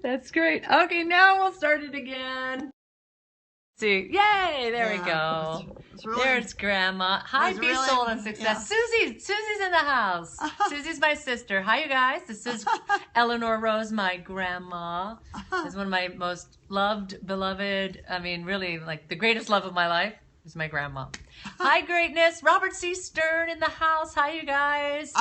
That's great. Okay, now we'll start it again. See, yay! There we go. Really, there's Grandma. Hi, Be really, Soul and Success. Yeah. Susie's in the house. Susie's my sister. Hi, you guys. This is LynnRose, my grandma. Is one of my most loved, beloved. I mean, really, like the greatest love of my life is my grandma. Hi, greatness. Robert C. Stern in the house. Hi, you guys.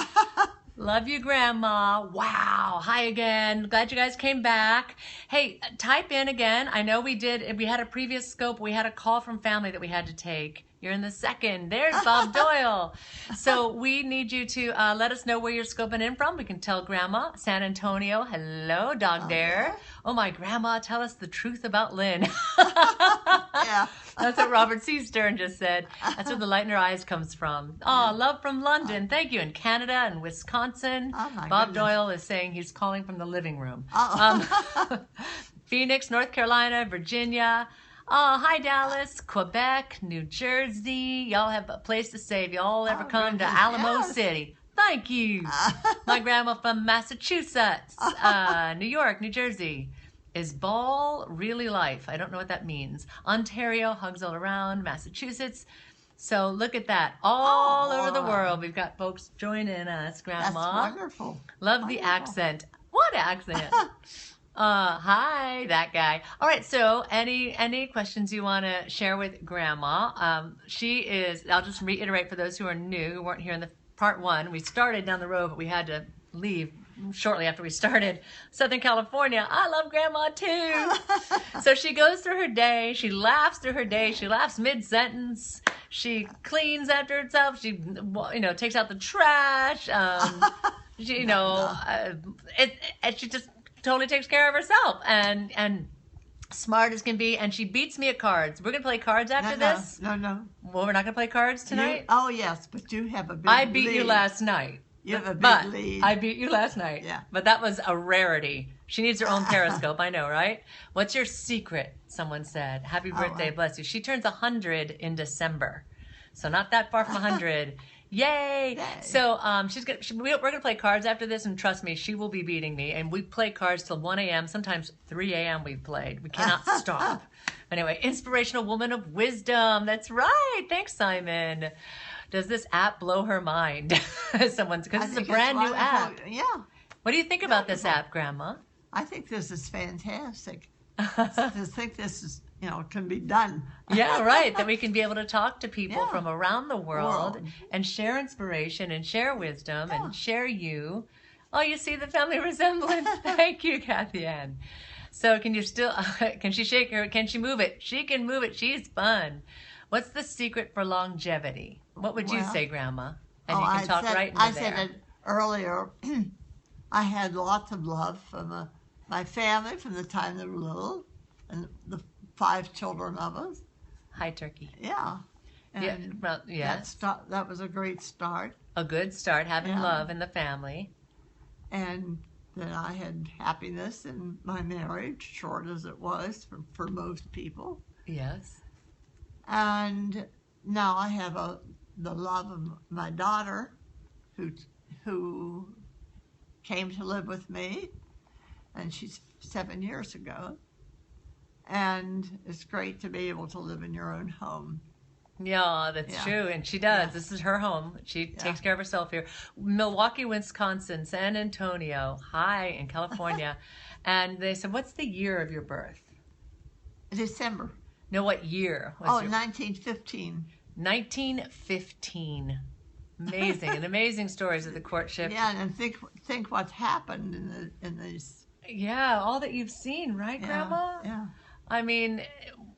Love you, Grandma. Wow. Hi again. Glad you guys came back. Hey, type in again. I know we had a previous scope. We had a call from family that we had to take. You're in the second. There's Bob Doyle. So we need you to let us know where you're scoping in from. We can tell Grandma. San Antonio. Hello, Dog Dare. Oh, my Grandma, tell us the truth about Lynn. Yeah. That's what Robert C. Stern just said. That's where the light in her eyes comes from. Oh, love from London. Thank you. In Canada and Wisconsin. Oh, my Bob goodness. Doyle is saying he's calling from the living room. Phoenix, North Carolina, Virginia. Oh, hi, Dallas, Quebec, New Jersey. Y'all have a place to stay if y'all ever come to Alamo City. Thank you. My grandma from Massachusetts, New York, New Jersey. Is ball really life? I don't know what that means. Ontario, hugs all around, Massachusetts. So look at that. All over the world, we've got folks joining us, Grandma. That's wonderful. Love the accent. What accent? Hi, that guy. All right, so any questions you want to share with Grandma? She is, I'll just reiterate for those who are new, who weren't here in the part one. We started down the road, but we had to leave shortly after we started. Southern California. I love Grandma too. So she goes through her day. She laughs through her day. She laughs mid-sentence. She cleans after herself. She, takes out the trash. She, and she just totally takes care of herself and smart as can be. And she beats me at cards. We're gonna play cards after this. No. Well, we're not gonna play cards tonight. Oh yes, but you have a big. I beat you last night. You have a big lead. I beat you last night. Yeah. But that was a rarity. She needs her own Periscope, I know, right? What's your secret? Someone said. Happy birthday, bless you. She turns 100 in December. So not that far from 100. Yay! So we're gonna play cards after this, and trust me, she will be beating me. And we play cards till 1 a.m. Sometimes 3 a.m. we've played. We cannot stop. Anyway, inspirational woman of wisdom. That's right. Thanks, Simon. Does this app blow her mind? Because it's a brand new app. Yeah. What do you think about this app, Grandma? I think this is fantastic. To think this is, can be done. Yeah, right. That we can be able to talk to people from around the world and share inspiration and share wisdom and share you. Oh, you see the family resemblance? Thank you, Kathy Ann. So can she shake her? Can she move it? She can move it. She's fun. What's the secret for longevity? What would you say, Grandma? And you can talk right into I said it earlier. I had lots of love from my family from the time they were little, and the 5 children of us. Hi, Turkey. Yeah. And that was a great start. A good start, having love in the family. And then I had happiness in my marriage, short as it was for most people. Yes. And now I have the love of my daughter, who came to live with me, and she's 7 years ago. And it's great to be able to live in your own home. Yeah, that's true. And she does. Yeah. This is her home. She takes care of herself here. Milwaukee, Wisconsin, San Antonio, hi, in California. And they said, what's the year of your birth? December. No, what year? 1915. 1915. Amazing. And amazing stories of the courtship. Yeah, and think what's happened in these. Yeah, all that you've seen, right, Grandma? Yeah. I mean,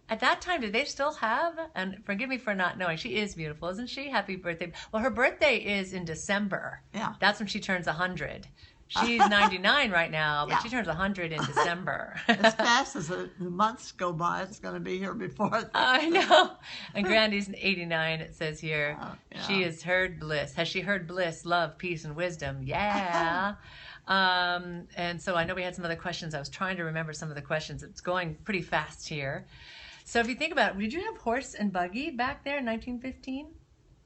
at that time, did they still have, and forgive me for not knowing, she is beautiful, isn't she? Happy birthday. Well, her birthday is in December. Yeah. That's when she turns 100. She's 99 right now, but she turns 100 in December. As fast as the months go by, it's going to be here before that. I know. And Grandy's 89, it says here. She has heard bliss. Has she heard bliss, love, peace, and wisdom? Yeah. And so I know we had some other questions. I was trying to remember some of the questions. It's going pretty fast here. So if you think about it, did you have horse and buggy back there in 1915?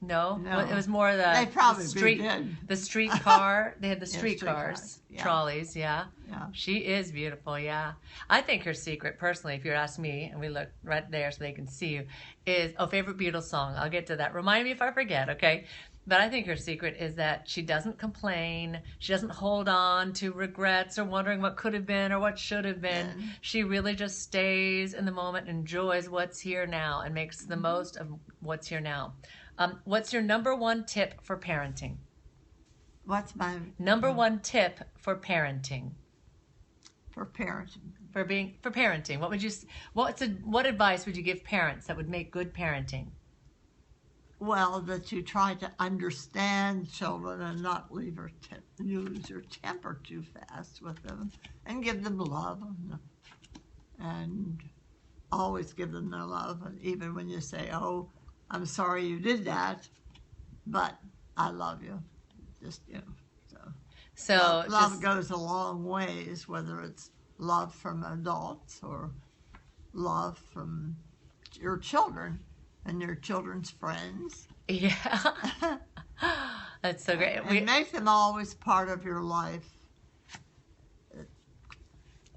No? No. Well, it was more They probably did. The streetcar. They had the streetcars, streetcars, yeah. trolleys, yeah. Yeah. She is beautiful, yeah. I think her secret, personally, if you ask me, and we look right there so they can see you, is, favorite Beatles song. I'll get to that. Remind me if I forget, okay? But I think her secret is that she doesn't complain. She doesn't hold on to regrets or wondering what could have been or what should have been. Yeah. She really just stays in the moment, enjoys what's here now, and makes the most of what's here now. What's your number one tip for parenting? What's my Number one tip for parenting? for parenting? For parenting, what advice would you give parents that would make good parenting? Well, that you try to understand children and not lose your temper too fast with them, and give them love, and always give them their love, and even when you say, "Oh, I'm sorry you did that, but I love you," just So love goes a long ways, whether it's love from adults or love from your children and your children's friends. Yeah. That's so great. And make them always part of your life.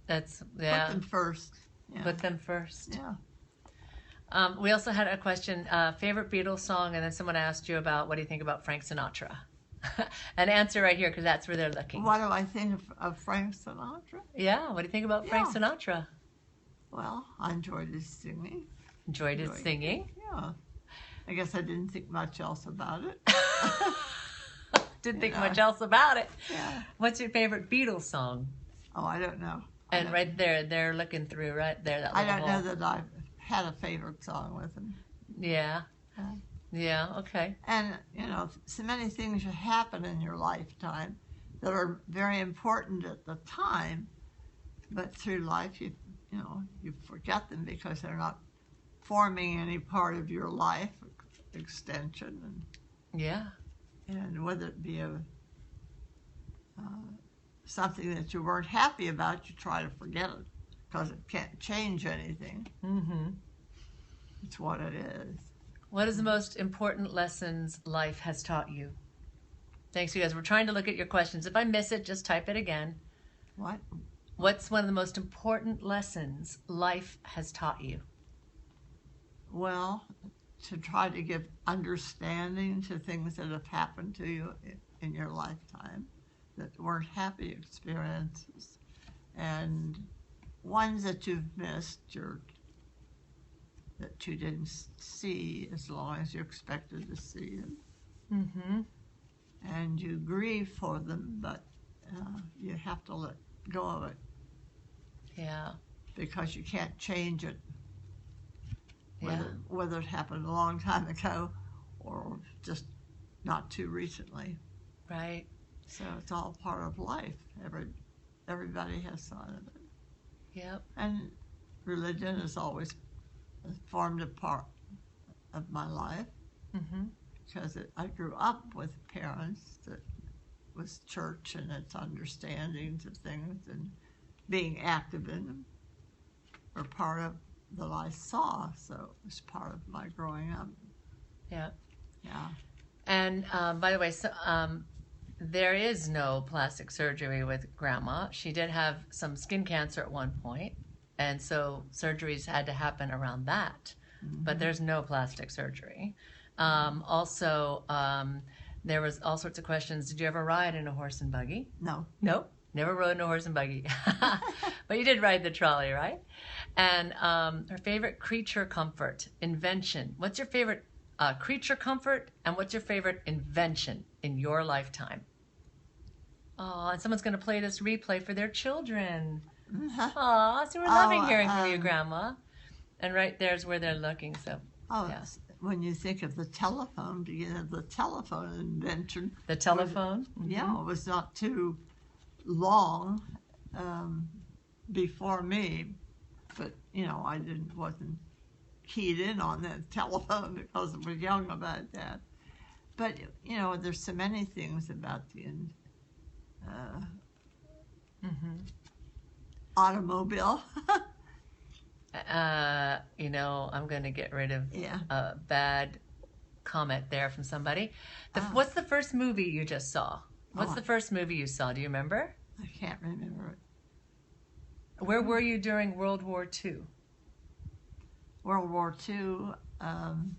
That's, yeah. Put them first. Yeah. Put them first. Yeah. We also had a question, favorite Beatles song, and then someone asked you about what do you think about Frank Sinatra? An answer right here, because that's where they're looking. What do I think of Frank Sinatra? Yeah, what do you think about Frank Sinatra? Well, I enjoyed his singing. Enjoyed his singing? Yeah. I guess I didn't think much else about it. Didn't think much else about it. Yeah. What's your favorite Beatles song? Oh, I don't know. And right there, they're looking through right there. That I don't know that I've had a favorite song with him. Yeah. Yeah, okay. And, so many things happen in your lifetime that are very important at the time, but through life you forget them because they're not forming any part of your life extension. And whether it be something that you weren't happy about, you try to forget it because it can't change anything. Mm-hmm. It's what it is. What is the most important lessons life has taught you? Thanks, you guys. We're trying to look at your questions. If I miss it, just type it again. What? What's one of the most important lessons life has taught you? Well, to try to give understanding to things that have happened to you in your lifetime that weren't happy experiences, and ones that you've missed that you didn't see as long as you expected to see them. Mm-hmm. And you grieve for them, but you have to let go of it. Yeah. Because you can't change it. Yeah. Whether it happened a long time ago or just not too recently. Right. So it's all part of life. Everybody has thought of it. Yep. And religion has always formed a part of my life. Mm-hmm. Because I grew up with parents that was church and its understandings of things and being active in them were part of that I saw, so it was part of my growing up. Yeah. Yeah. And by the way, there is no plastic surgery with Grandma. She did have some skin cancer at one point, and so surgeries had to happen around that. Mm-hmm. But there's no plastic surgery. Also, there was all sorts of questions. Did you ever ride in a horse and buggy? No. Nope. Never rode in a horse and buggy. But you did ride the trolley, right? And her favorite creature comfort, invention. What's your favorite creature comfort, and what's your favorite invention in your lifetime? Oh, and someone's going to play this replay for their children. Oh, so we're loving hearing from you, Grandma. And right there's where they're looking, so. Oh, yeah. When you think of the telephone, the telephone invention. The telephone? Yeah, it was not too long before me, but I wasn't keyed in on that telephone because I was young about that. But there's so many things about the automobile. I'm going to get rid of bad comment there from somebody. What's the first movie you just saw? What's the first movie you saw? Do you remember? I can't remember it. Where were you during World War II? World War II. And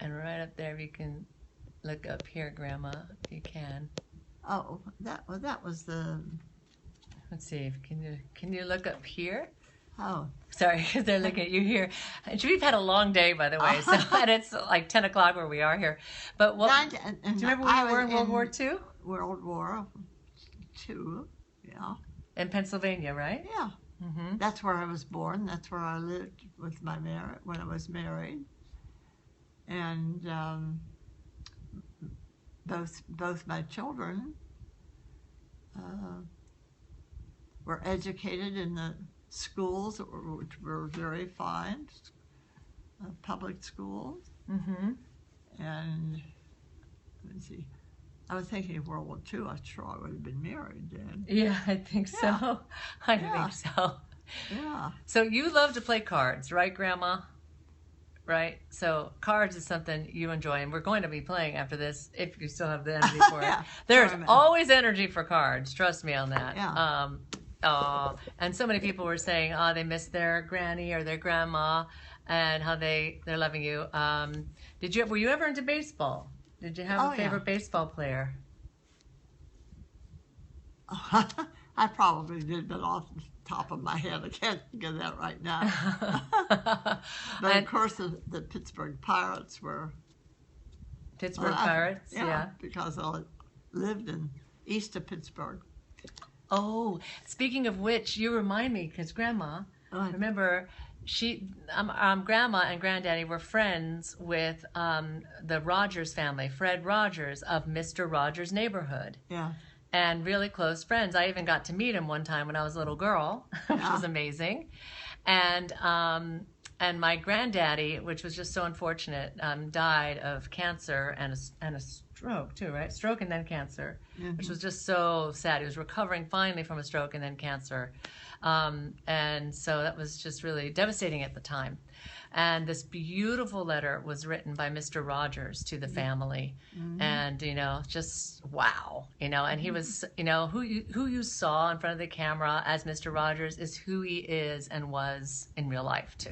right up there, if you can look up here, Grandma, if you can. Oh, that was the. Let's see. Can you look up here? Oh. Sorry, because they're looking at you here. And we've had a long day, by the way, and it's like 10 o'clock where we are here. But what? Do you remember when you were in World War II? World War II, yeah. In Pennsylvania, right? Yeah. Mm-hmm. That's where I was born. That's where I lived with when I was married. And both my children were educated in the schools, which were very fine, public schools. Mm-hmm. And let me see. I was thinking of World War II. I'm sure I would have been married then. Yeah, I think so. I think so. Yeah. So you love to play cards, right, Grandma? Right? So cards is something you enjoy, and we're going to be playing after this if you still have the energy for it. There's always energy for cards. Trust me on that. Yeah. And so many people were saying, they miss their granny or their grandma, and how they're loving you. Were you ever into baseball? Did you have a favorite baseball player? I probably did, but off the top of my head, I can't think of that right now. But of course, the Pittsburgh Pirates were. Pittsburgh Pirates, yeah. Because I lived east of Pittsburgh. Oh, speaking of which, you remind me, because Grandma, remember, Grandma and Granddaddy were friends with the Rogers family, Fred Rogers of Mr. Rogers' Neighborhood. Yeah. And really close friends. I even got to meet him one time when I was a little girl, which was amazing. And my granddaddy, which was just so unfortunate, died of cancer and a stroke too, right? Stroke and then cancer, which was just so sad. He was recovering finally from a stroke and then cancer. And so that was just really devastating at the time. And this beautiful letter was written by Mr. Rogers to the family. Mm-hmm. And, just wow, and he was, who you saw in front of the camera as Mr. Rogers is who he is and was in real life too.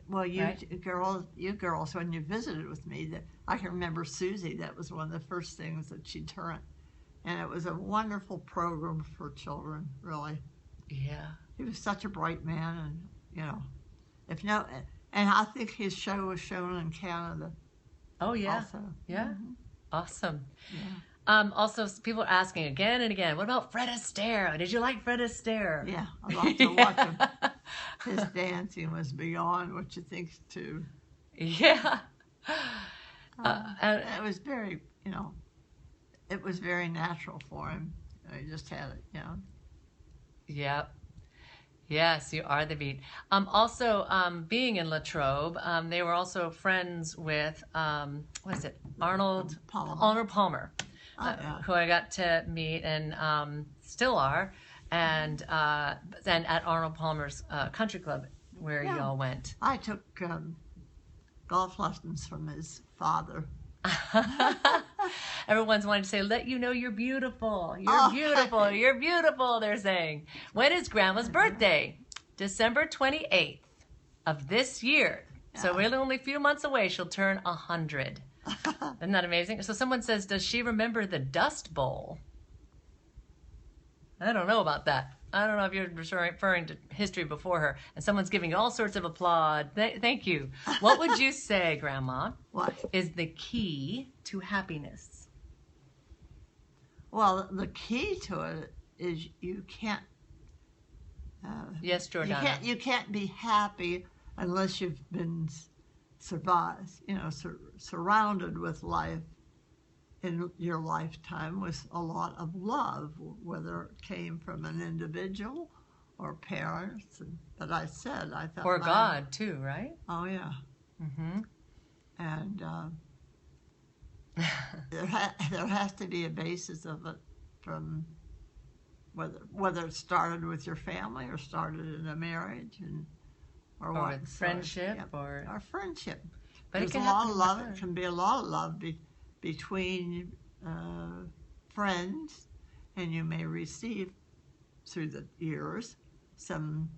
Well, you girls, when you visited with me, I can remember Susie. That was one of the first things that she turned. And it was a wonderful program for children, really. Yeah. He was such a bright man, and, and I think his show was shown in Canada. Oh, yeah. Also. Yeah. Mm-hmm. Awesome. Yeah. Also, people are asking again and again, what about Fred Astaire? Did you like Fred Astaire? Yeah, I loved to watch him. His dancing was beyond what you think, too. Yeah. It was very, it was very natural for him. He just had it, Yep. Yes, you are the beat. Also, being in Latrobe, they were also friends with, Arnold Palmer, who I got to meet and still are, and then at Arnold Palmer's country club where you all went. I took golf lessons from his father. Everyone's wanting to say, let you know you're beautiful. You're beautiful. You're beautiful, they're saying. When is Grandma's birthday? December 28th of this year. Yeah. So we're only a few months away. She'll turn 100. Isn't that amazing? So someone says, does she remember the Dust Bowl? I don't know about that. I don't know if you're referring to history before her. And someone's giving you all sorts of applause. Thank you. What would you say, Grandma, is the key to happiness? Well, the key to it is you can't. Yes, Jordana. You can't be happy unless you've been surrounded with life in your lifetime with a lot of love, whether it came from an individual or parents. But I thought or God too, right? Oh yeah. Mm-hmm. And there has to be a basis of it from whether it started with your family or started in a marriage or what. With friendship or friendship. But there's it can a lot happen of love. with It can be a lot of love between friends, and you may receive through the years some,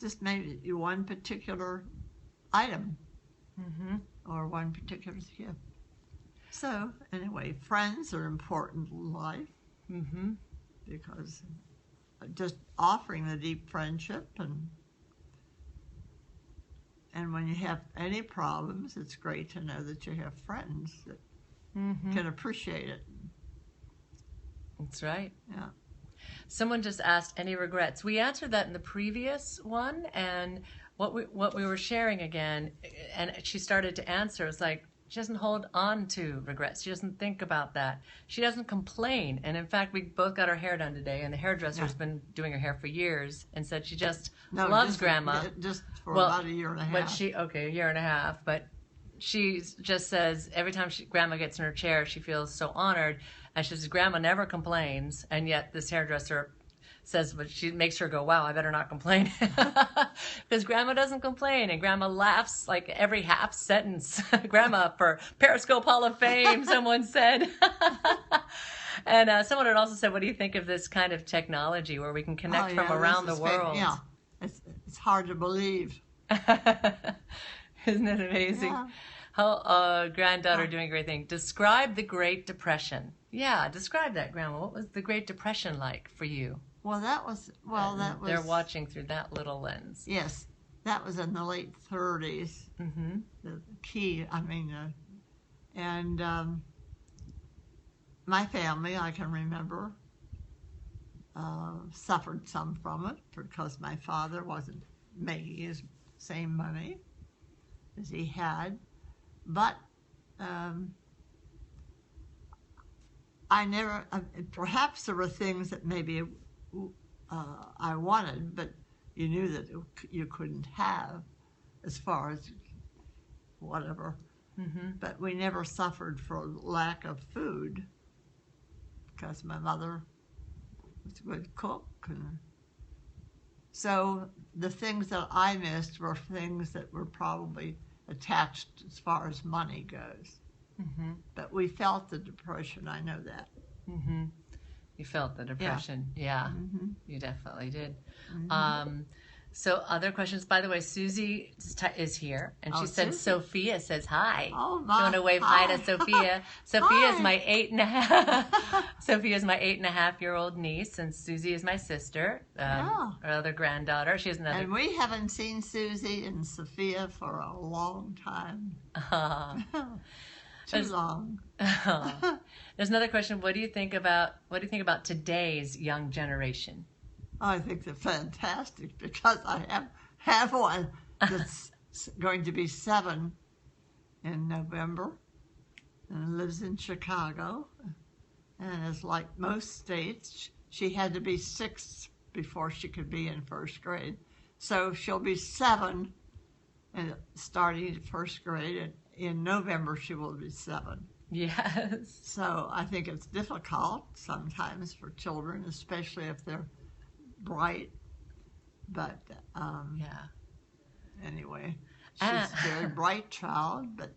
just maybe one particular item or one particular gift. So anyway, friends are important in life because just offering the deep friendship, and when you have any problems, it's great to know that you have friends that can appreciate it. That's right. Yeah. Someone just asked, any regrets? We answered that in the previous one, and what we were sharing again, and she started to answer, it's like, she doesn't hold on to regrets. She doesn't think about that. She doesn't complain. And in fact, we both got our hair done today, and the hairdresser's been doing her hair for years, and said she just loves Grandma. Just for about a year and a half. But a year and a half. But she just says every time Grandma gets in her chair, she feels so honored. And she says, Grandma never complains, and yet this hairdresser says, but she makes her go, wow, I better not complain. Because Grandma doesn't complain, and Grandma laughs like every half sentence. Grandma for Periscope Hall of Fame, someone said. And someone had also said, what do you think of this kind of technology where we can connect from around the world? Yeah, it's hard to believe. Isn't it amazing? Yeah. How granddaughter doing a great thing. Describe the Great Depression. Yeah, describe that, Grandma. What was the Great Depression like for you? Well, that was. They're watching through that little lens. Yes, that was in the late 30s. The key, and my family, I can remember, suffered some from it because my father wasn't making his same money as he had, but I never. Perhaps there were things that maybe I wanted, but you knew that you couldn't have, as far as whatever. But we never suffered for lack of food because my mother was a good cook, and so the things that I missed were things that were probably attached as far as money goes. But we felt the Depression. I know that. You felt the Depression. Yeah, you definitely did. So other questions. By the way, Susie is here, and she said Susie. Sophia says hi. Oh, my! You want to wave hi to Sophia? Sophia is my 8.5. Sophia is my 8.5-year-old niece, and Susie is my sister, our other granddaughter. She has another. And we haven't seen Susie and Sophia for a long time. Too long. There's another question. What do you think about today's young generation? I think they're fantastic because I have one that's going to be 7 in November and lives in Chicago. And is like most states, she had to be 6 before she could be in first grade. So she'll be 7 and starting first grade. And in November, she will be 7. Yes. So I think it's difficult sometimes for children, especially if they're bright, but anyway, she's a very bright child, but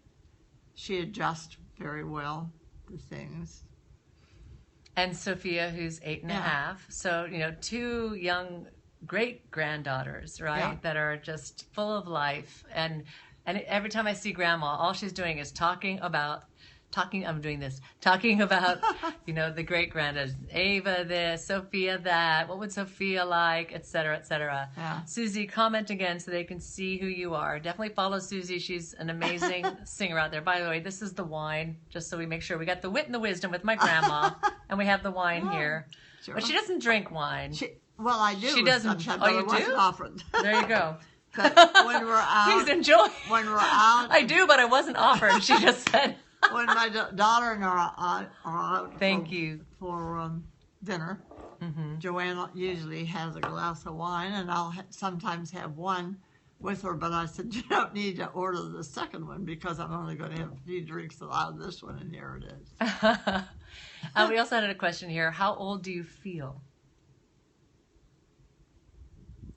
she adjusts very well to things. And Sophia, who's 8.5, so 2 young great granddaughters, right? That are just full of life, and every time I see Grandma, all she's doing is talking about the great granddaughters, Ava this, Sophia that, what would Sophia like, etc., etc. Susie, comment again so they can see who you are. Definitely follow Susie. She's an amazing singer out there. By the way, this is the wine, just so we make sure we got the wit and the wisdom with my grandma, and we have the wine here. Sure. But she doesn't drink wine. Well, I do. She doesn't. Oh, you do? Offered. There you go. But when we're out, please enjoy. When we're out, I do, but I wasn't offered. She just said. When my daughter and I are out for dinner, Joanna usually has a glass of wine, and I'll sometimes have one with her, but I said, you don't need to order the second one because I'm only going to have a few drinks out of this one, and there it is. We also had a question here. How old do you feel?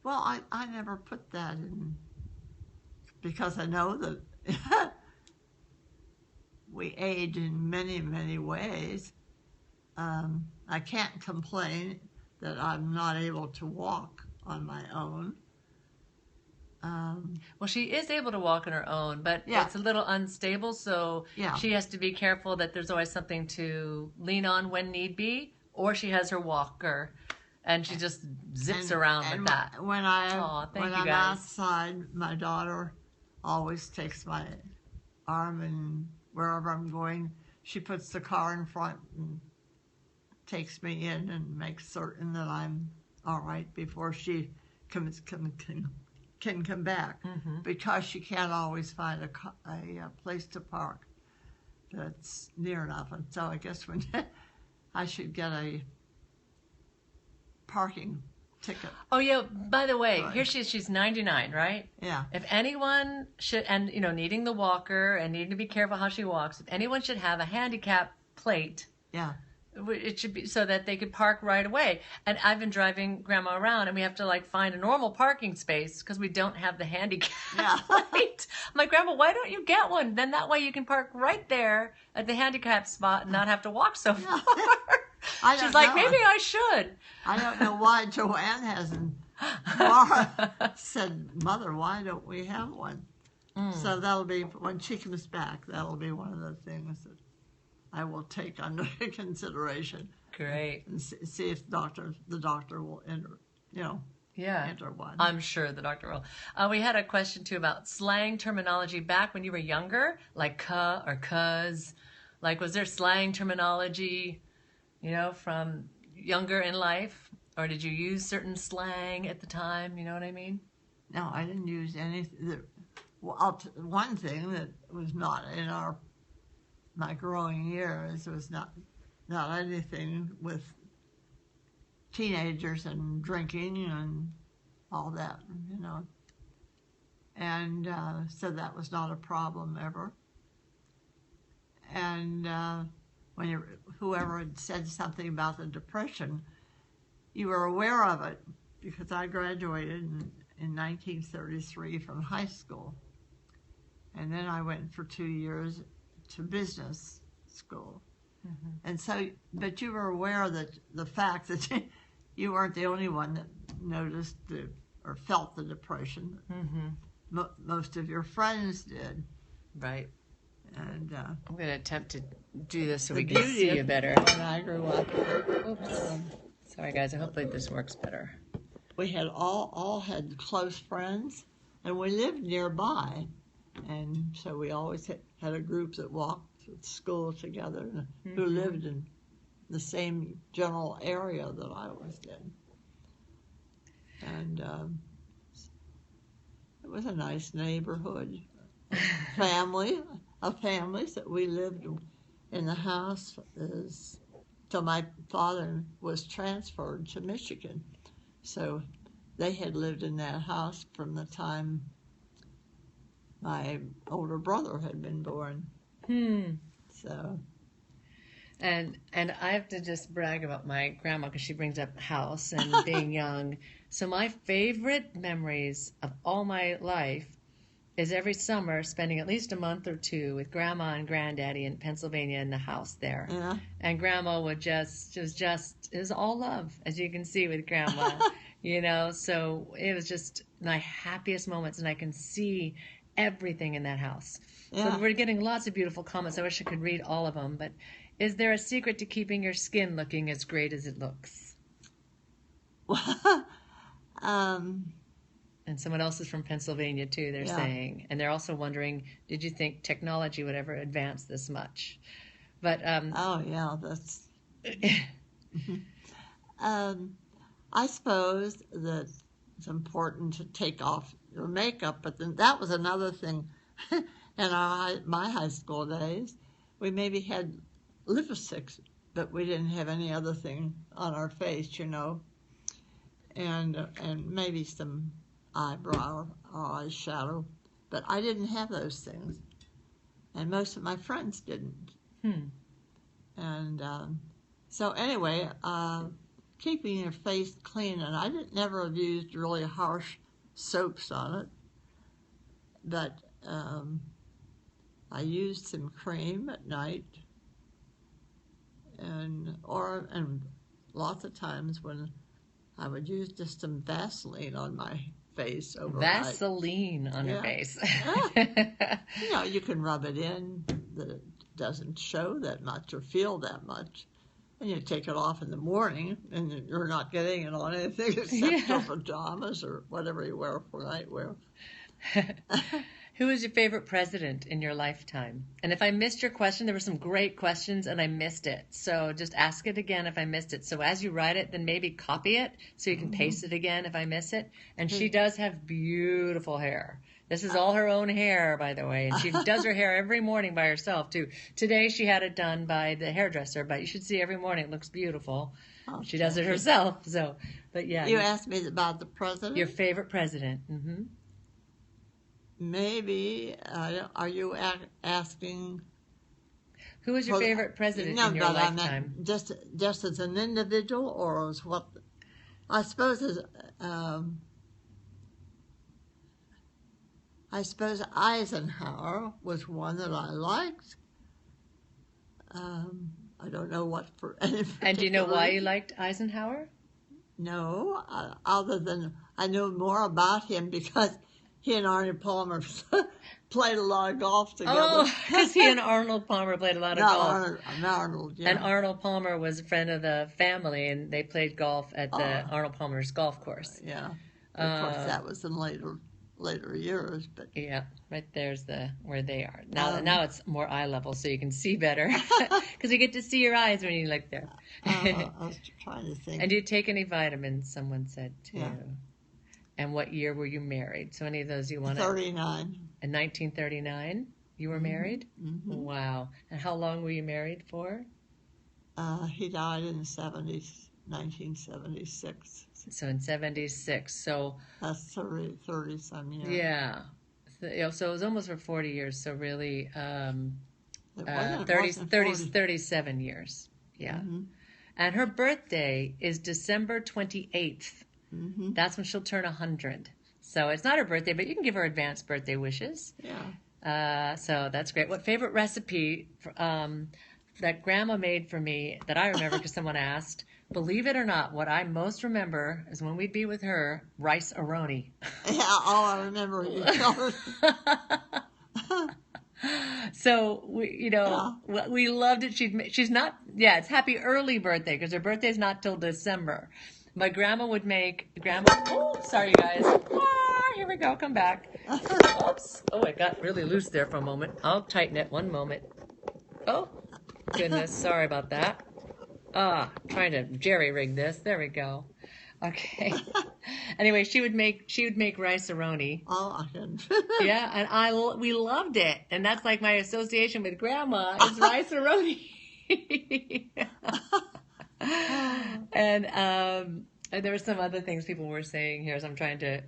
Well, I never put that in because I know that we aid in many, many ways. I can't complain that I'm not able to walk on my own. Well, she is able to walk on her own, but Yeah. it's a little unstable, so Yeah. she has to be careful that there's always something to lean on when need be, or she has her walker, and she just zips around with that. When Thank you I'm guys. outside, my daughter always takes my arm, and wherever I'm going, she puts the car in front and takes me in and makes certain that I'm all right before she can come back, because she can't always find a place to park that's near enough. And so I guess when I should get a parking ticket. Oh yeah, by the way, Right. here she's 99, right? Yeah. If anyone should, and needing the walker and needing to be careful how she walks, if anyone should have a handicap plate, Yeah. it should be so that they could park right away. And I've been driving Grandma around, and we have to like find a normal parking space because we don't have the handicap plate. I'm like, Grandma, why don't you get one? Then that way you can park right there at the handicap spot and not have to walk so far. She's like, maybe I should. I don't know why Joanne hasn't said, Mother, why don't we have one? So that'll be, when she comes back, that'll be one of the things that I will take under consideration. Great. And see if the doctor will enter one. I'm sure the doctor will. We had a question too about slang terminology back when you were younger, like cuh or cuz. Like, was there slang terminology, from younger in life? Or did you use certain slang at the time? You know what I mean? No, I didn't use anything. One thing that was not in my growing years was not anything with teenagers and drinking and all that, And so that was not a problem ever. And when whoever had said something about the Depression, you were aware of it, because I graduated in 1933 from high school. And then I went for 2 years to business school. And so, but you were aware that the fact that you weren't the only one that noticed or felt the Depression. Most of your friends did. Right. And I'm going to attempt to do this so we can see you better. When I grew up, Oops. Sorry, guys. Hopefully this works better. We had all had close friends, and we lived nearby. And so we always had a group that walked to school together, who lived in the same general area that I was in. And it was a nice neighborhood, of families that we lived in the house till my father was transferred to Michigan. So they had lived in that house from the time my older brother had been born. So, and I have to just brag about my grandma, because she brings up house and being young. So my favorite memories of all my life is every summer spending at least a month or two with Grandma and Granddaddy in Pennsylvania in the house there. yeah. And Grandma would it was all love, as you can see with Grandma. So it was just my happiest moments, and I can see everything in that house. Yeah. So we're getting lots of beautiful comments. I wish I could read all of them, but is there a secret to keeping your skin looking as great as it looks? And someone else is from Pennsylvania too, they're saying. And they're also wondering, did you think technology would ever advance this much? But oh yeah, that's I suppose that it's important to take off your makeup, but then that was another thing. In my high school days, we maybe had lipsticks, but we didn't have any other thing on our face, and maybe some eyebrow or eyeshadow, but I didn't have those things, and most of my friends didn't. And so anyway, keeping your face clean, and I never have used really harsh soaps on it, but I used some cream at night, and lots of times when I would use just some Vaseline on my face overnight. Vaseline on her face. You can rub it in that it doesn't show that much or feel that much. And you take it off in the morning, and you're not getting it on anything except your pajamas or whatever you wear for nightwear. Who was your favorite president in your lifetime? And if I missed your question, there were some great questions and I missed it. So just ask it again if I missed it. So as you write it, then maybe copy it so you can paste it again if I miss it. And she does have beautiful hair. This is all her own hair, by the way. And she does her hair every morning by herself, too. Today she had it done by the hairdresser, but you should see every morning. It looks beautiful. Oh, she does it herself. So, but yeah. You asked me about the president? Your favorite president. Mm-hmm. Maybe, are you asking... Who was your favorite president in your lifetime? I meant just as an individual, or as what... I suppose Eisenhower was one that I liked. I don't know what for any particular... And do you know why you liked Eisenhower? No, other than I knew more about him because he and Arnold Palmer played a lot of golf together. Oh, because he and Arnold Palmer played a lot of golf. Arnold, yeah. And Arnold Palmer was a friend of the family, and they played golf at the Arnold Palmer's golf course. Yeah. Of course, that was in later years, but yeah, right there's where they are now. It's more eye level, so you can see better because you get to see your eyes when you look there. I was trying to think. And do you take any vitamins? Someone said too. Yeah. And what year were you married? So any of those you want to? 39. In 1939, you were married. Mm-hmm. Wow. And how long were you married for? He died in 1976. So in 76. So that's 30 some years. Yeah. So it was almost for 40 years. So really 37 years. Yeah. Mm-hmm. And her birthday is December 28th. Mm-hmm. That's when she'll turn 100. So it's not her birthday, but you can give her advanced birthday wishes. Yeah. So that's great. What favorite recipe that Grandma made for me that I remember because someone asked? Believe it or not, what I most remember is when we'd be with her, rice aroni. Yeah, I remember you told her. So we loved it. She's not. Yeah, it's happy early birthday because her birthday's not till December. My grandma would make Oh, sorry, you guys. Here we go. Come back. Oops. Oh, it got really loose there for a moment. I'll tighten it. One moment. Oh, goodness. Sorry about that. Trying to jerry-rig this. There we go. Okay. Anyway, she would make rice-a-roni. Oh, I can. Yeah, and we loved it, and that's like my association with Grandma is rice-a-roni. And there were some other things people were saying here, so I'm trying to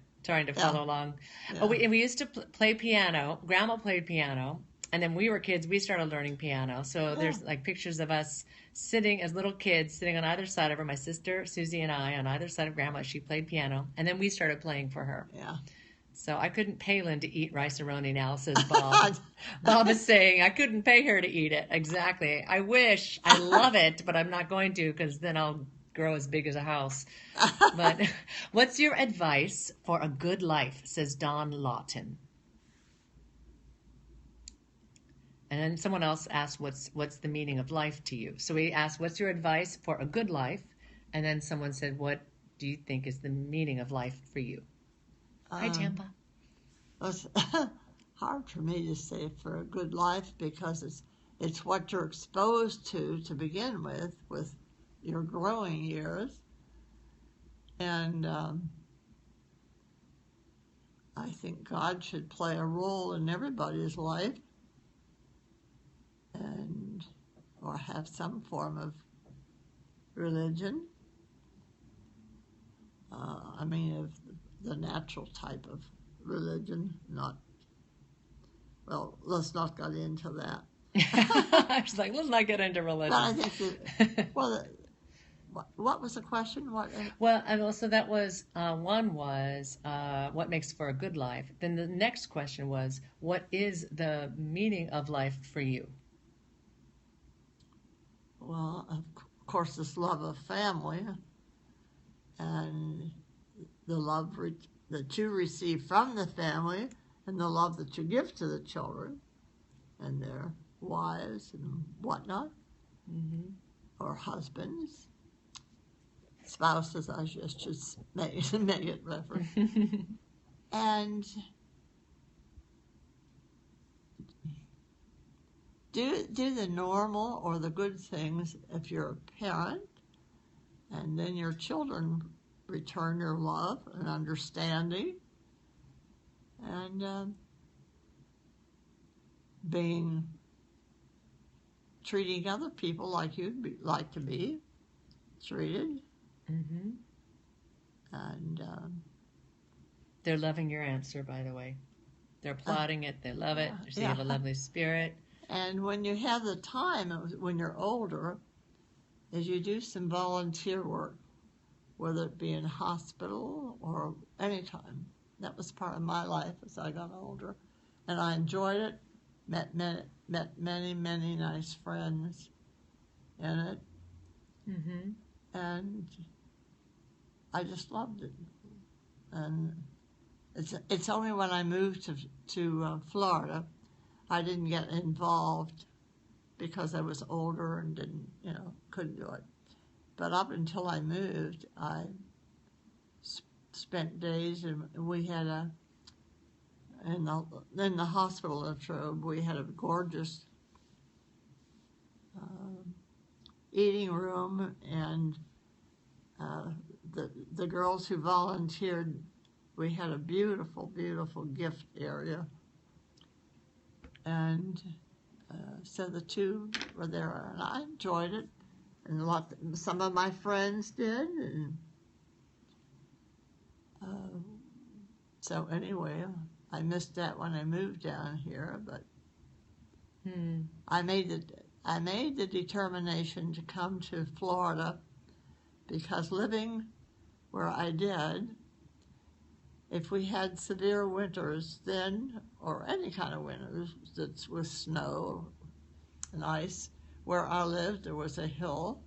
follow along. Yeah. Oh, we used to play piano. Grandma played piano. And then we were kids, we started learning piano. So there's like pictures of us sitting as little kids, sitting on either side of her. My sister, Susie, and I on either side of Grandma. She played piano. And then we started playing for her. Yeah. So I couldn't pay Lynn to eat rice-a-roni now, says Bob. Bob is saying, I couldn't pay her to eat it. Exactly. I wish. I love it, but I'm not going to because then I'll grow as big as a house. But what's your advice for a good life, says Don Lawton. And then someone else asked, what's the meaning of life to you? So we asked, what's your advice for a good life? And then someone said, what do you think is the meaning of life for you? Hi, Tampa. It's hard for me to say for a good life because it's what you're exposed to begin with your growing years. And I think God should play a role in everybody's life. Or have some form of religion. Of the natural type of religion, let's not get into that. I was like, let's not get into religion. But I think What was the question? Well, and also that was one was what makes for a good life. Then the next question was, what is the meaning of life for you? Well, of course, this love of family and the love that you receive from the family and the love that you give to the children and their wives and whatnot, or husbands, spouses, I just should make it reference. And do the normal or the good things if you're a parent, and then your children return your love and understanding, and treating other people like you'd like to be treated. And they're loving your answer, by the way. They're applauding it. They love it. They have a lovely spirit. And when you have the time, when you're older, is you do some volunteer work, whether it be in hospital or any time. That was part of my life as I got older, and I enjoyed it. Met many nice friends in it, and I just loved it. And it's only when I moved to Florida, I didn't get involved because I was older and couldn't do it. But up until I moved, I spent days, and we had in the hospital in Trobe, we had a gorgeous eating room, and the girls who volunteered, we had a beautiful gift area, and so the two were there, and I enjoyed it, and some of my friends did, and so anyway, I missed that when I moved down here, but I made the determination to come to Florida because living where I did, if we had severe winters then, or any kind of winters that's with snow and ice, where I lived there was a hill,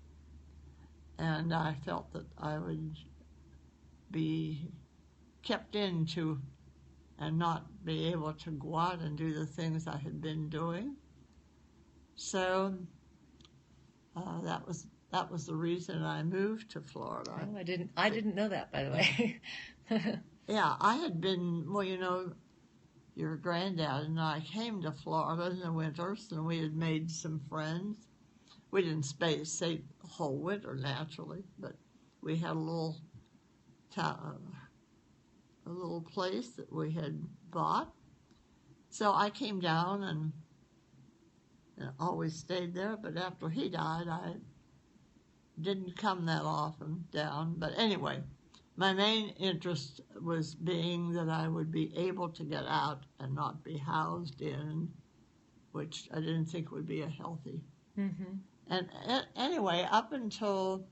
and I felt that I would be kept into and not be able to go out and do the things I had been doing. So that was the reason I moved to Florida. Oh, I didn't know that, by the way. Yeah, I had been, your granddad and I came to Florida in the winters, and we had made some friends. We didn't stay the whole winter, naturally, but we had a little place that we had bought. So I came down and always stayed there, but after he died, I didn't come that often down. But anyway, my main interest was being that I would be able to get out and not be housed in, which I didn't think would be a healthy. And anyway, up until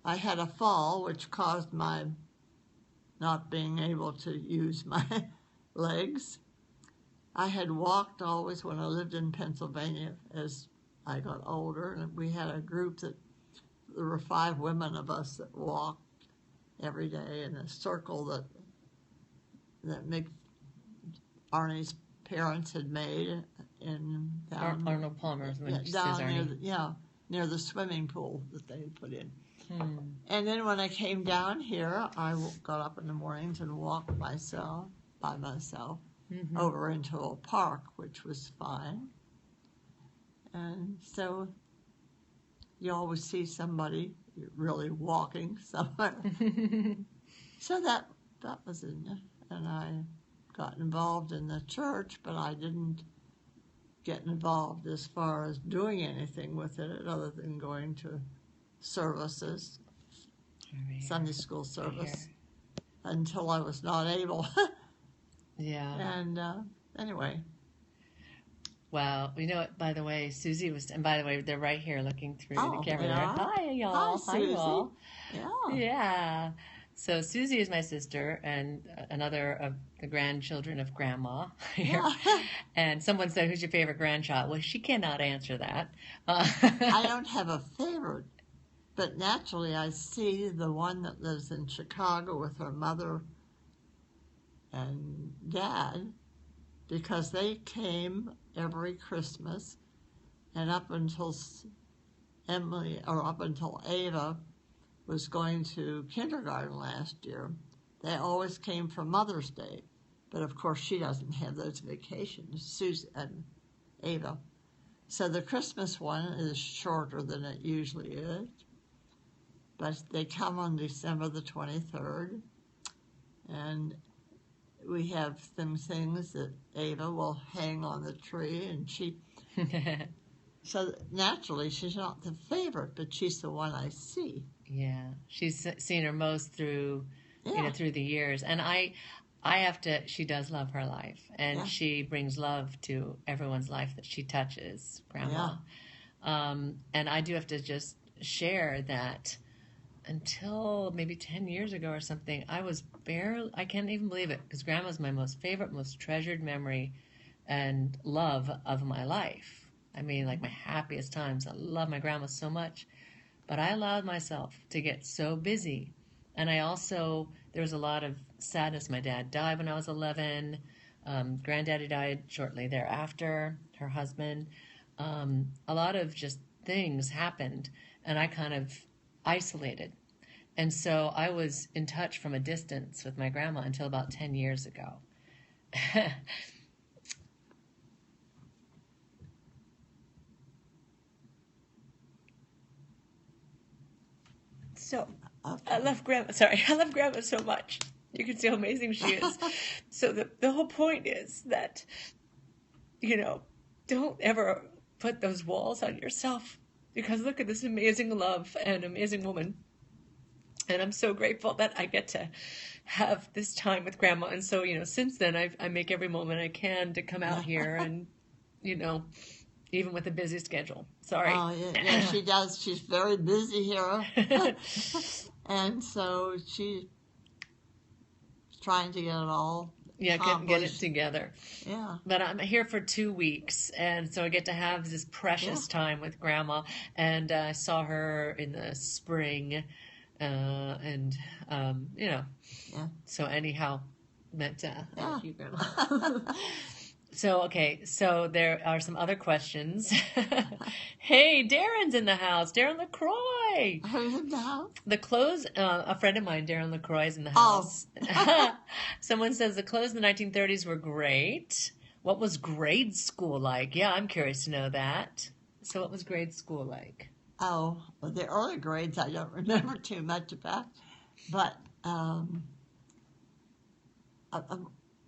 I had a fall, which caused my not being able to use my legs, I had walked always when I lived in Pennsylvania as I got older, and we had a group there were 5 women of us that walked every day in a circle that Arnie's parents had made down Arnold Palmer's near the swimming pool that they had put in. And then when I came down here, I got up in the mornings and walked by myself over into a park, which was fine. And so you always see somebody really walking somewhere. So that was in it. And I got involved in the church, but I didn't get involved as far as doing anything with it other than going to services, Sunday school service, until I was not able. Yeah. And anyway. Well, you know what, by the way, Susie was, and by the way, they're right here looking through the camera there. Yeah. Hi, y'all. Hi, Susie. Hi, y'all. Yeah. Yeah. So Susie is my sister and another of the grandchildren of Grandma here. Yeah. And someone said, who's your favorite grandchild? Well, she cannot answer that. I don't have a favorite, but naturally I see the one that lives in Chicago with her mother and dad, because they came every Christmas, and up until Ava was going to kindergarten last year, they always came for Mother's Day. But of course she doesn't have those vacations, Susan and Ava. So the Christmas one is shorter than it usually is, but they come on December the 23rd, and we have some things that Ava will hang on the tree, and so naturally she's not the favorite, but she's the one I see. Yeah, she's seen her most through, through the years, and I have to. She does love her life, and she brings love to everyone's life that she touches, Grandma. Yeah. And I do have to just share that. Until maybe 10 years ago or something, I can't even believe it, because Grandma's my most favorite, most treasured memory and love of my life. I mean, like my happiest times. I love my Grandma so much, but I allowed myself to get so busy. And there was a lot of sadness. My dad died when I was 11. Granddaddy died shortly thereafter, her husband. A lot of just things happened, and I kind of isolated. And so I was in touch from a distance with my grandma until about 10 years ago. So I love Grandma so much. You can see how amazing she is. So the whole point is that, don't ever put those walls on yourself, because look at this amazing love and amazing woman. And I'm so grateful that I get to have this time with Grandma. And so, since then, I make every moment I can to come out here and, even with a busy schedule. Sorry. Oh, yeah, she does. She's very busy here. And so she's trying to get it all accomplished. Get it together. Yeah. But I'm here for 2 weeks, and so I get to have this precious time with Grandma. And I saw her in the spring, So anyhow, thank you, Grandma. So there are some other questions. Hey, Darren's in the house. Darren LaCroix. Who's in the house? The clothes, a friend of mine, Darren LaCroix, is in the house. Oh. Someone says the clothes in the 1930s were great. What was grade school like? Yeah, I'm curious to know that. So what was grade school like? Oh, well, the early grades I don't remember too much about. But one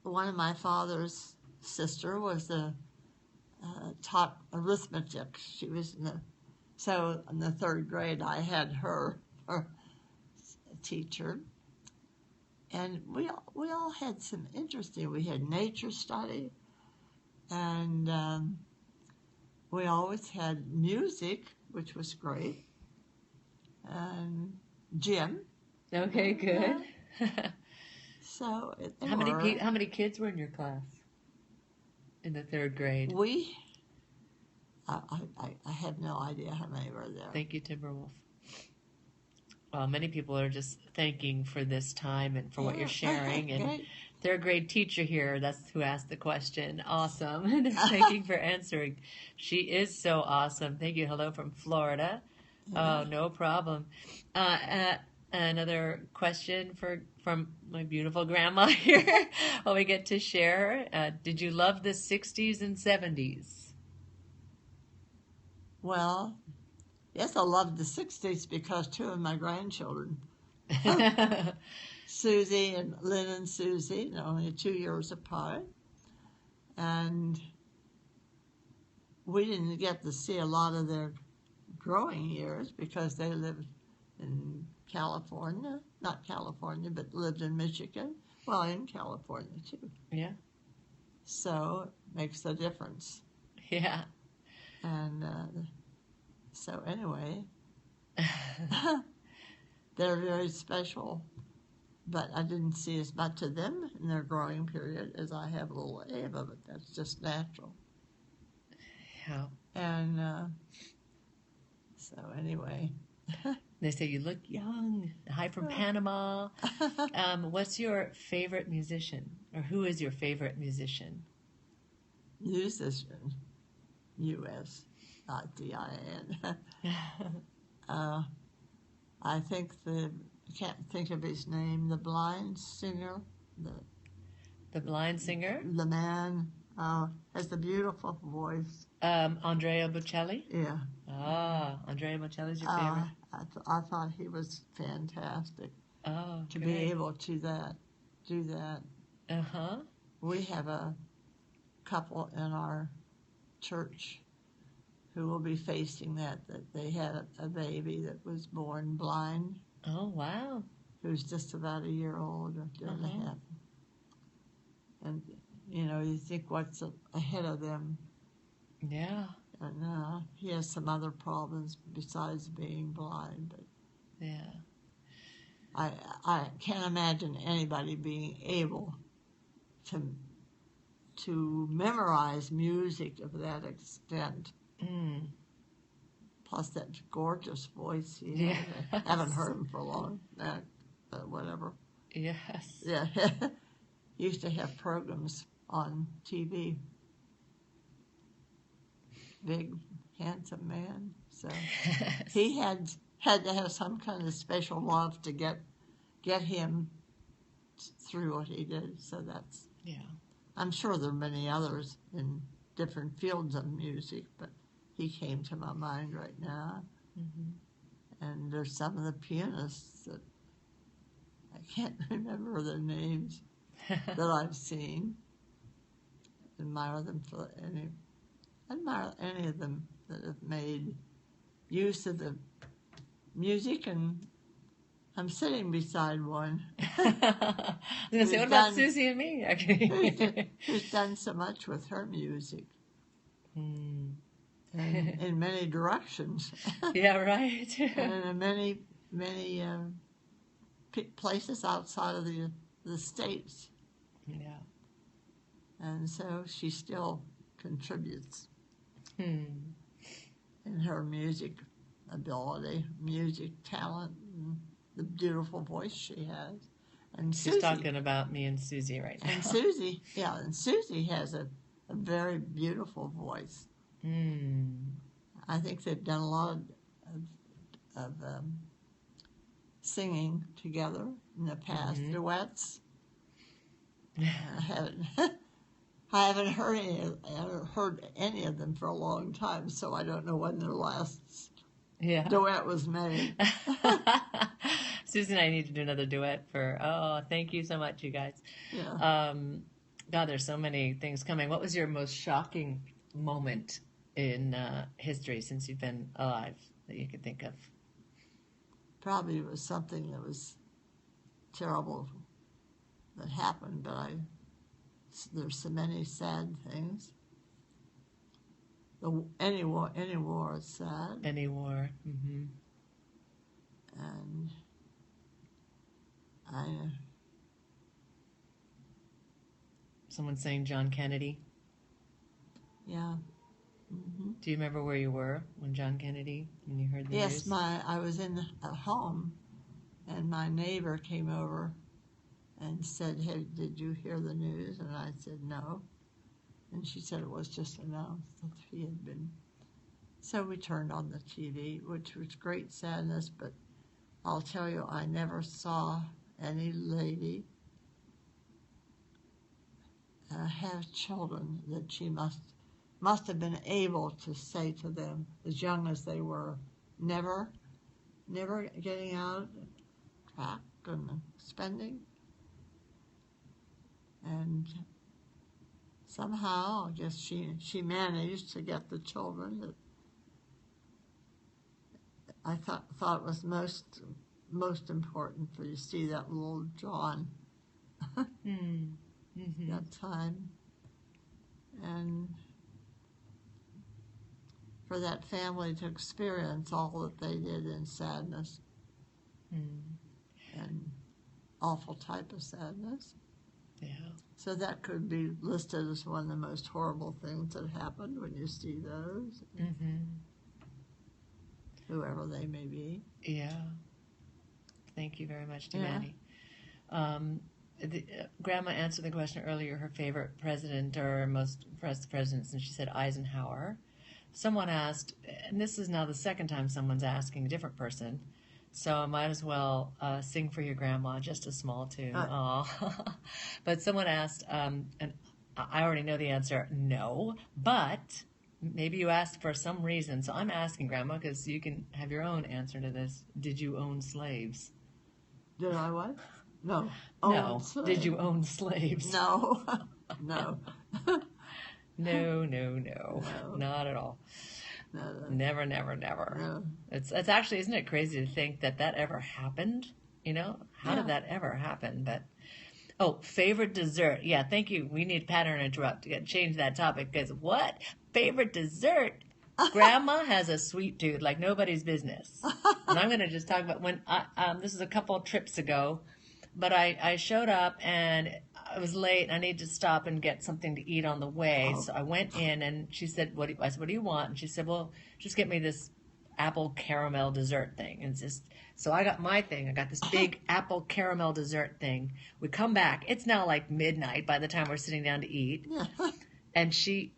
of my father's sister was taught arithmetic. She was so in the third grade I had her teacher, and we all had some interesting. We had nature study, and we always had music, which was great, and gym. Okay, good. Yeah. So how many kids were in your class in the third grade? I have no idea how many were there. Thank you, Timberwolf. Well, many people are just thanking for this time and for what you're sharing. And third grade teacher here, that's who asked the question. Awesome. And thank you for answering. She is so awesome. Thank you. Hello from Florida. Yeah. Oh, no problem. Another question from my beautiful grandma here. Well, we get to share. Did you love the 60s and 70s? Well, yes, I loved the 60s because two of my grandchildren, Susie and Lynn and Susie, they're only 2 years apart. And we didn't get to see a lot of their growing years because they lived in California, not California, but lived in Michigan. Well, in California, too. Yeah. So it makes a difference. Yeah. And so anyway, they're very special, but I didn't see as much of them in their growing period as I have little Ava, but that's just natural. Yeah. And so anyway. They say you look young. Hi from Panama. What's your favorite musician? Or who is your favorite musician? Musician. U.S., not D-I-N. I think I can't think of his name, the blind singer. The blind singer? The man has the beautiful voice. Andrea Bocelli? Yeah. Ah, Andrea Bocelli's your favorite? I thought he was fantastic. Oh, to be able to do that. Uh-huh. We have a couple in our church who will be facing that they had a baby that was born blind. Oh, wow. Who's just about a year old or 2.5. And, you think what's ahead of them. Yeah. And he has some other problems besides being blind. But yeah. I can't imagine anybody being able to memorize music of that extent. Mm. Plus that gorgeous voice he has. I haven't heard him for a long time, but whatever. Yes. Yeah. Used to have programs on TV. Big, handsome man. So he had to have some kind of special love to get him through what he did. So that's... Yeah. I'm sure there are many others in different fields of music, but he came to my mind right now. Mm-hmm. And there's some of the pianists that I can't remember their names that I've seen. Admire any of them that have made use of the music, and I'm sitting beside one. I was going to say, what about Susie and me? who's done so much with her music. And in many directions. Yeah, right. And in many places outside of the States. Yeah. And so she still contributes in her music ability, music talent, and the beautiful voice she has. And she's talking about me and Susie right now. And Susie has a very beautiful voice. I think they've done a lot of singing together in the past, duets. I haven't heard any of them for a long time, so I don't know when their last duet was made. Susie and I need to do another duet thank you so much, you guys. Yeah. God, there's so many things coming. What was your most shocking moment in history since you've been alive that you could think of? Probably it was something that was terrible that happened, but there's so many sad things. Any war is sad. Any war. Mm-hmm. And someone saying John Kennedy. Yeah. Mm-hmm. Do you remember where you were when you heard the news? Yes, I was in a home, and my neighbor came over and said, "Hey, did you hear the news?" And I said, "No." And she said it was just announced that he had been. So we turned on the TV, which was great sadness, but I'll tell you, I never saw any lady have children that she must have been able to say to them, as young as they were, never getting out, track and spending. And somehow, I guess she managed to get the children that I thought was most important for you to see that little John that time. And for that family to experience all that they did in sadness and awful type of sadness. Yeah. So that could be listed as one of the most horrible things that happened when you see those, whoever they may be. Yeah. Thank you very much, Devani. Grandma answered the question earlier, her favorite president or most presidents, and she said Eisenhower. Someone asked, and this is now the second time someone's asking a different person, so I might as well sing for your grandma, just a small tune. But someone asked, and I already know the answer, no, but maybe you asked for some reason, so I'm asking Grandma because you can have your own answer to this. Did you own slaves? Did I what? No. No. Did you own slaves? No. No. No. Not at all. No. Never. No. It's actually, isn't it crazy to think that ever happened? You know, how did that ever happen? But favorite dessert. Yeah, thank you. We need pattern interrupt to change that topic because what? Favorite dessert? Grandma has a sweet tooth like nobody's business. And I'm going to just talk about when this is a couple of trips ago, but I showed up and I was late and I needed to stop and get something to eat on the way. So I went in and she said, I said, what do you want? And she said, well, just get me this apple caramel dessert thing. And so I got my thing. I got this big apple caramel dessert thing. We come back. It's now like midnight by the time we're sitting down to eat. And she,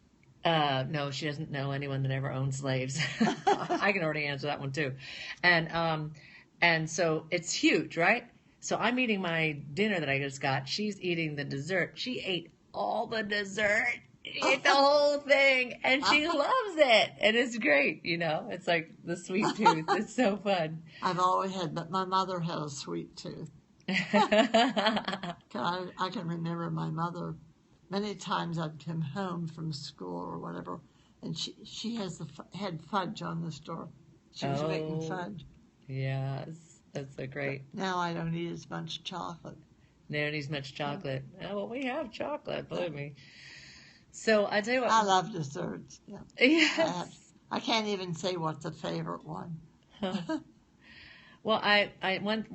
no, she doesn't know anyone that ever owned slaves. I can already answer that one too. And so it's huge, right? So I'm eating my dinner that I just got. She's eating the dessert. She ate all the dessert. She ate the whole thing, and she loves it. And it's great, you know. It's like the sweet tooth. It's so fun. I've always had, but my mother had a sweet tooth. I can remember my mother, many times I'd come home from school or whatever, and she had fudge on the store. She was making fudge. Yes. That's so great. But now I don't eat as much chocolate. They don't eat as much chocolate. Oh, well, we have chocolate, believe me. So I tell you what. I love desserts. Yeah. Yes. I can't even say what's a favorite one. Well, one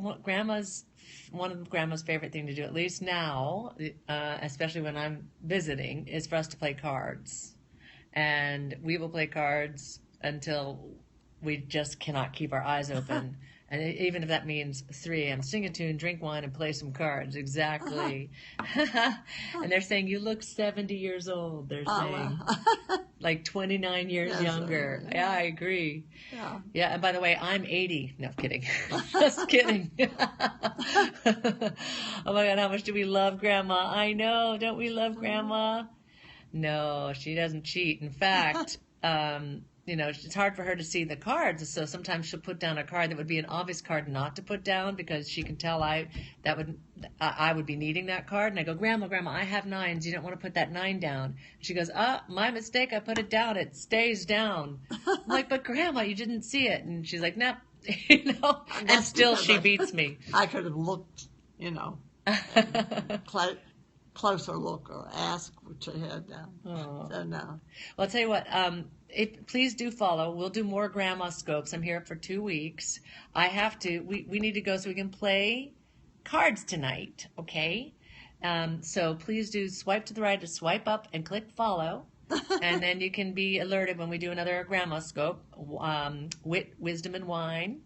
of Grandma's favorite thing to do, at least now, especially when I'm visiting, is for us to play cards, and we will play cards until we just cannot keep our eyes open. And even if that means 3 a.m., sing a tune, drink wine, and play some cards. Exactly. And they're saying, you look 70 years old, they're saying. Like 29 years younger. Yeah, I agree. Yeah, and by the way, I'm 80. No, kidding. Just kidding. Oh my God, how much do we love Grandma? I know. Don't we love Grandma? No, she doesn't cheat. In fact, you know, it's hard for her to see the cards, so sometimes she'll put down a card that would be an obvious card not to put down because she can tell I would be needing that card. And I go, Grandma, I have 9s. You don't want to put that 9 down. And she goes, my mistake. I put it down. It stays down. I'm like, but Grandma, you didn't see it. And she's like, nope. You know, and still she beats me. I could have looked, you know, closer look or ask what you had down. So no. Well, I'll tell you what. Please do follow. We'll do more Grandma Scopes. I'm here for 2 weeks. I have to. We need to go so we can play cards tonight. Okay. So please do swipe to the right to swipe up and click follow, and then you can be alerted when we do another Grandma Scope. Wit, wisdom, and wine.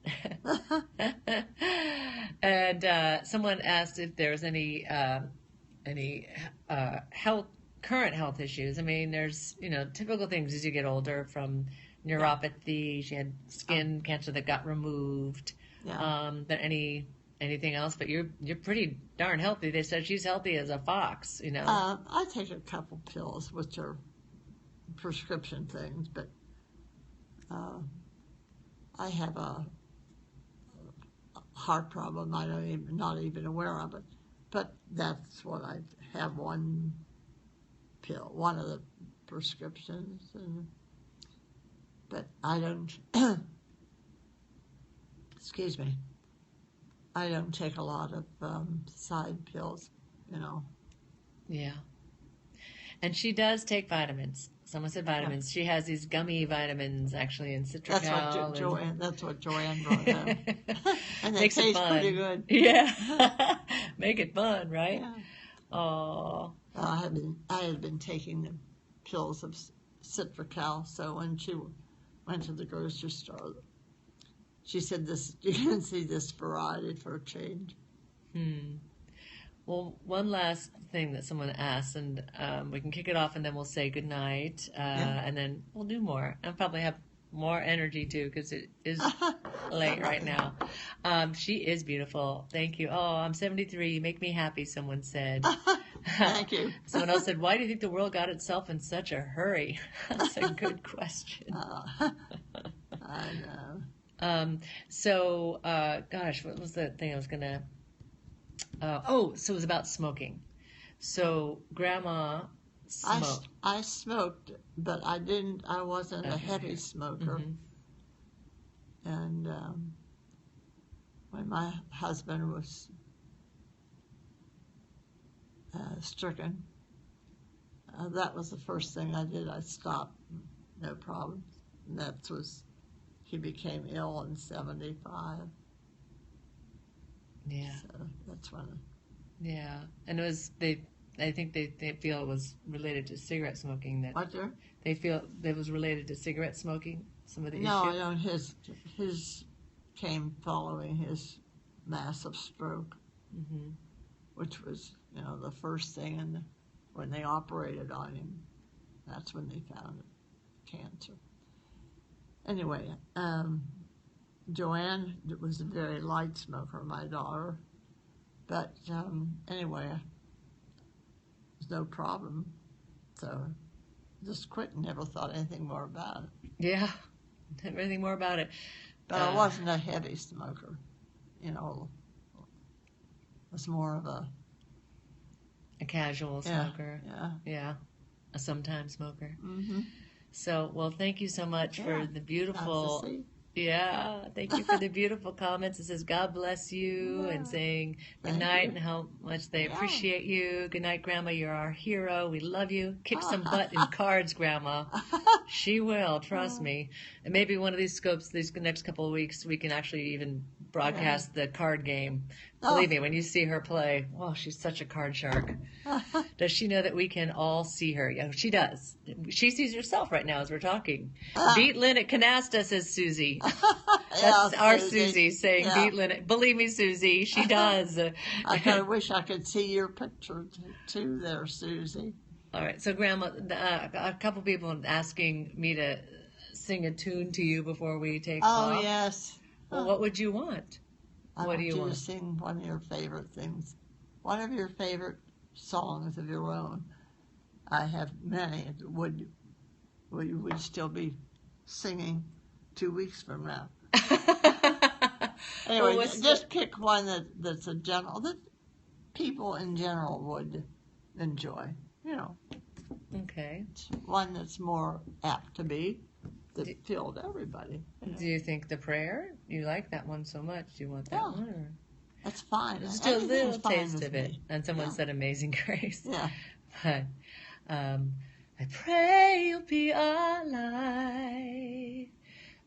And someone asked if there's any current health issues. I mean, there's, you know, typical things as you get older, from neuropathy. She had skin cancer that got removed. But anything else? But you're pretty darn healthy. They said she's healthy as a fox, you know. I take a couple pills, which are prescription things, but I have a heart problem. Not even aware of it. But that's what I have, one pill, one of the prescriptions. But I don't, excuse me, I don't take a lot of side pills, you know. Yeah. And she does take vitamins. Someone said vitamins. She has these gummy vitamins, actually, in citrical. That's what Joanne brought up. And they Makes taste it fun. pretty good. Yeah. Make it fun, right? Yeah. Oh. I had been taking the pills of citrical, so when she went to the grocery store, she said, "This you can see this variety for a change." Well, one last thing that someone asked, and we can kick it off, and then we'll say goodnight, and then we'll do more. I'll probably have more energy, too, because it is late right now. She is beautiful. Thank you. Oh, I'm 73. You make me happy, someone said. Thank you. Someone else said, why do you think the world got itself in such a hurry? That's a good question. I know. So, gosh, what was the thing I was going to... so it was about smoking. So Grandma smoked. I smoked, but I wasn't a heavy smoker. Mm-hmm. And when my husband was stricken, that was the first thing I did. I stopped, no problem. And he became ill in 75. Yeah. So that's when. Yeah, and I think they feel it was related to cigarette smoking. What there? They feel it was related to cigarette smoking. Some of the No, issues. No, his came following his massive stroke, which was the first thing, when they operated on him, that's when they found cancer. Anyway, Joanne was a very light smoker, my daughter, but anyway, there's no problem, so just quit and never thought anything more about it. Yeah, never anything more about it. But I wasn't a heavy smoker, I was more of a casual smoker. Yeah, a sometime smoker. Mm-hmm. So, well, thank you so much for the beautiful... Nice to see. Yeah, thank you for the beautiful comments. It says, God bless you, and saying good night and how much they appreciate you. Good night, Grandma. You're our hero. We love you. Kick some butt in cards, Grandma. She will, trust me. And maybe one of these scopes, these next couple of weeks, we can actually even broadcast the card game. Believe me, when you see her play, she's such a card shark. Does she know that we can all see her? Yeah, she does. She sees herself right now as we're talking. Beat Lynn at Canasta, says Susie. That's our Susie saying, beat Lynn. Believe me, Susie, she does. I kind of wish I could see your picture too there, Susie. All right, so Grandma, a couple people asking me to sing a tune to you before we take off. Oh, yes. Well, what would you want? What do you want? To sing one of your favorite things. One of your favorite songs of your own. I have many. Would still be singing 2 weeks from now. Anyway, just pick one that's a general, that people in general would enjoy. Okay. One that's more apt to be that filled everybody. Do you think the prayer? You like that one so much? Do you want that one? Or? That's fine. Just do a little taste of it. And someone said Amazing Grace. Yeah. But I pray you'll be our light.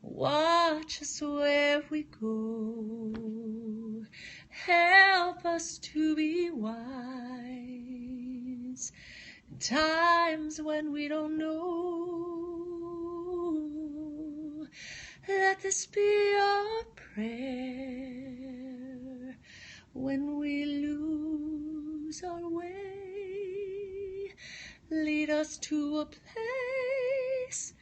Watch us where we go. Help us to be wise in times when we don't know. Let this be our prayer when we lose our way. Lead us to a place,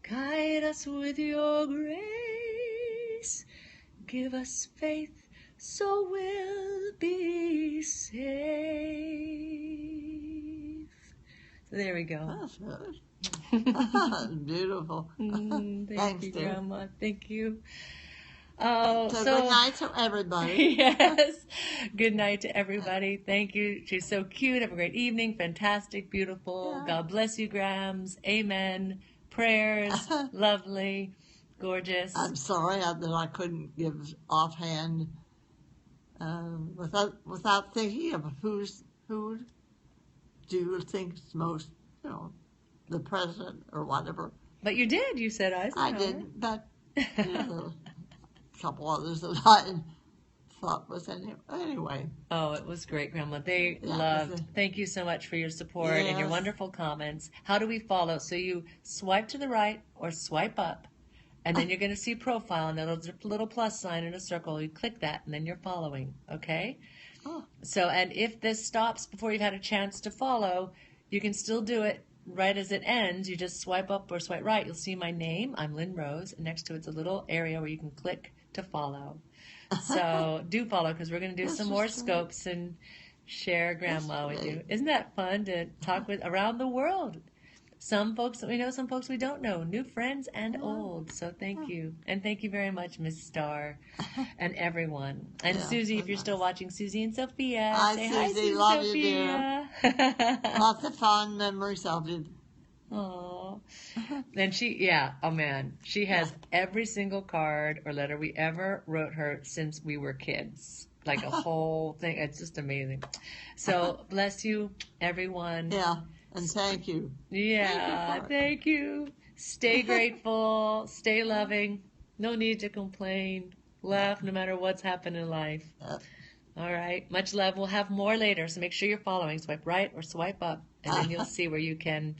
guide us with your grace. Give us faith so we'll be safe. So there we go. That's good. Beautiful. Thank you, Grandma. Thank you. So good night to everybody. Yes. Good night to everybody. Thank you. She's so cute. Have a great evening. Fantastic. Beautiful. Yeah. God bless you, Grams. Amen. Prayers. Lovely. Gorgeous. I'm sorry that I couldn't give offhand without thinking of who do you think is most you know, the president or whatever. But you did. You said Eisenhower. I didn't, but you know, a couple others that I thought was anyway. Oh, it was great, Grandma. They Yeah, loved. Thank you so much for your support and your Yes. wonderful comments. How do we follow? So you swipe to the right or swipe up, and then you're going to see profile, and there's a little plus sign in a circle. You click that, and then you're following. Okay? Oh. So, and if this stops before you've had a chance to follow, you can still do it right as it ends. You just swipe up or swipe right. You'll see my name. I'm LynnRose, and next to it's a little area where you can click to follow. So do follow, because we're going to do some more scopes and share Grandma with you. Isn't that fun to talk with around the world? Some folks that we know, some folks we don't know, new friends and old. So thank you. And thank you very much, Miss Star, and everyone. And Yeah, Susie, if so you're still watching, Susie and Sophia. Hi, Say Susie. Susie, Love Sophia. you, dear. Lots of fond memories of you. Oh, and oh man, she has every single card or letter we ever wrote her since we were kids. Like a whole thing. It's just amazing. So bless you, everyone. Yeah, and thank you. Yeah, thank you. Stay grateful. Stay loving. No need to complain. Laugh no matter what's happened in life. All right. Much love. We'll have more later, so make sure you're following. Swipe right or swipe up, and then you'll see where you can